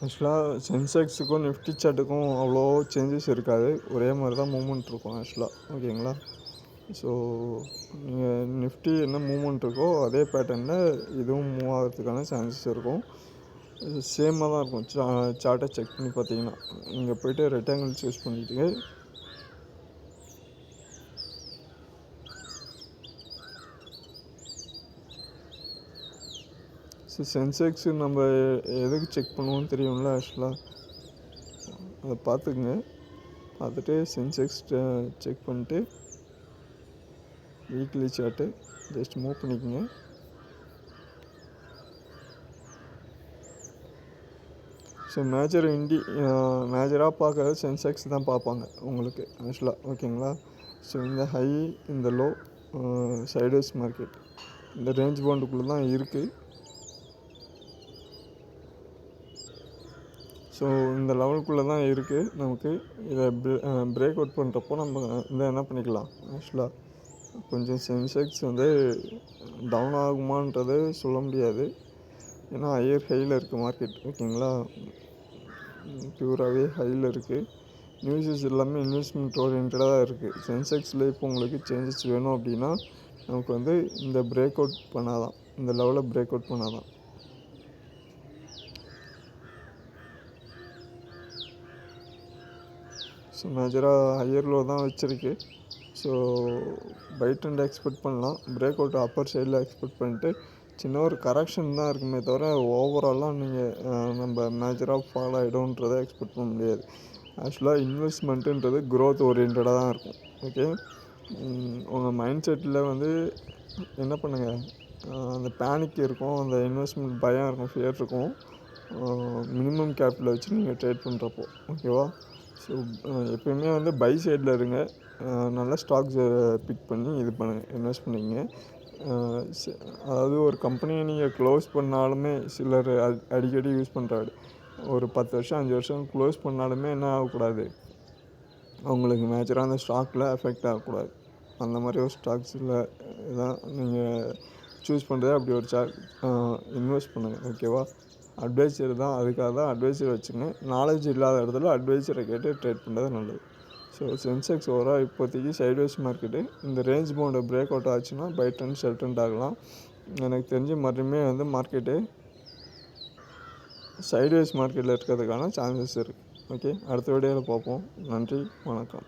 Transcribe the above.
ஆக்சுவலாக சென்செக்ஸுக்கும் நிஃப்டி சார்ட்டுக்கும் அவ்வளோ சேஞ்சஸ் இருக்காது, ஒரே மாதிரி தான் மூவ்மெண்ட் இருக்கும் ஆக்சுவலாக. ஓகேங்களா? ஸோ நீங்கள் நிஃப்டி என்ன மூவ்மெண்ட் இருக்கோ அதே பேட்டர்னில் இதுவும் மூவ் ஆகிறதுக்கான சான்சஸ் இருக்கும். சேமாக தான் இருக்கும். சார்ட்டை செக் பண்ணி பார்த்தீங்கன்னா இங்கே போய்ட்டு ரெக்டாங்கிள் சூஸ் பண்ணிவிட்டு ஸோ சென்செக்ஸு நம்ம எதுக்கு செக் பண்ணுவோன்னு தெரியும்ல ஆக்சுவலாக. அதை பார்த்துக்குங்க. பார்த்துட்டு சென்செக்ஸ் செக் பண்ணிட்டு வீக்லி சார்ட்டு ஜஸ்ட் மூவ் பண்ணிக்கோங்க. ஸோ மேஜராக பார்க்குறது சென்செக்ஸ் தான் பார்ப்பாங்க உங்களுக்கு ஆக்சுவலாக. ஓகேங்களா? ஸோ இந்த ஹை, இந்த லோ, சைட்வேஸ் மார்க்கெட் இந்த ரேஞ்ச் பவுண்டுக்குள்ளே தான் இருக்குது. ஸோ இந்த லெவலுக்குள்ளே தான் இருக்குது. நமக்கு இதை பிரேக் அவுட் பண்ணுறப்போ நம்ம என்ன பண்ணிக்கலாம் ஆக்சுவலாக. கொஞ்சம் சென்செக்ஸ் டவுன் ஆகுமான்றது சொல்ல முடியாது, ஏன்னா ஹையர் ஹையில் இருக்குது மார்க்கெட். ஓகேங்களா? பியூராகவே ஹையில் இருக்குது. நியூஸஸ் எல்லாமே இன்வெஸ்ட்மெண்ட் ஓரியன்டாக தான் இருக்குது. சென்செக்ஸில் இப்போ உங்களுக்கு சேஞ்சஸ் வேணும் அப்படின்னா நமக்கு இந்த பிரேக் அவுட் பண்ணாதான், இந்த லெவலில் பிரேக் அவுட் பண்ணாதான். ஸோ மேஜராக ஹையர் லோ தான் வச்சுருக்கு. ஸோ பை ட்ரெண்ட் எக்ஸ்பெக்ட் பண்ணலாம். பிரேக் அவுட் அப்பர் சைடில் எக்ஸ்பெக்ட் பண்ணிட்டு சின்ன ஒரு கரெக்ஷன் தான் இருக்குமே தவிர ஓவராலாக நம்ம மேஜராக ஃபாலோ ஆகிடும்ன்றதை எக்ஸ்பெக்ட் பண்ண முடியாது. ஆக்சுவலாக இன்வெஸ்ட்மெண்ட்டுன்றது க்ரோத் ஓரியன்டாக தான் இருக்கும். ஓகே, உங்கள் மைண்ட் செட்டில் என்ன பண்ணுங்கள், அந்த பேனிக் இருக்கும், அந்த இன்வெஸ்ட்மெண்ட் பயம் இருக்கும், ஃபியர் இருக்கும். மினிமம் கேபிட்டலை வச்சு நீங்கள் ட்ரேட் பண்ணுறப்போ. ஓகேவா? ஸோ எப்போயுமே பை சைடில் இருங்க. நல்ல ஸ்டாக்ஸை பிக் பண்ணி இன்வெஸ்ட் பண்ணிக்கங்க. அதாவது ஒரு கம்பெனியை நீங்கள் க்ளோஸ் பண்ணாலுமே சிலர் அடிக்கடி யூஸ் பண்ணுறாரு, ஒரு 10 வருஷம் 5 வருஷம் க்ளோஸ் பண்ணாலுமே என்ன ஆகக்கூடாது, அவங்களுக்கு மேஜராக அந்த ஸ்டாக்கில் எஃபெக்ட் ஆகக்கூடாது. அந்த மாதிரி ஒரு ஸ்டாக்ஸில் தான் நீங்கள் சூஸ் பண்ணுறது. அப்படி ஒரு இன்வெஸ்ட் பண்ணுங்கள். ஓகேவா? அட்வைசர் தான், அதுக்காக தான் அட்வைசர் வச்சுங்க. நாலேஜ் இல்லாத இடத்துல அட்வைசரை கேட்டு ட்ரேட் பண்ணுறது நல்லது. ஸோ சென்செக்ஸ் ஓவரால் இப்போதைக்கு சைட்வேஸ் மார்க்கெட்டு. இந்த ரேஞ்ச் பவுண்டை பிரேக் அவுட் ஆச்சுன்னா பை ட்ரெண்ட் செல் ட்ரெண்ட் ஆகலாம். எனக்கு தெரிஞ்சு மறுபடியுமே மார்க்கெட்டு சைட்வேஸ் மார்க்கெட்டில் இருக்கிறதுக்கான சான்சஸ் இருக்குது. ஓகே, அடுத்த வீடியோவில் பார்ப்போம். நன்றி, வணக்கம்.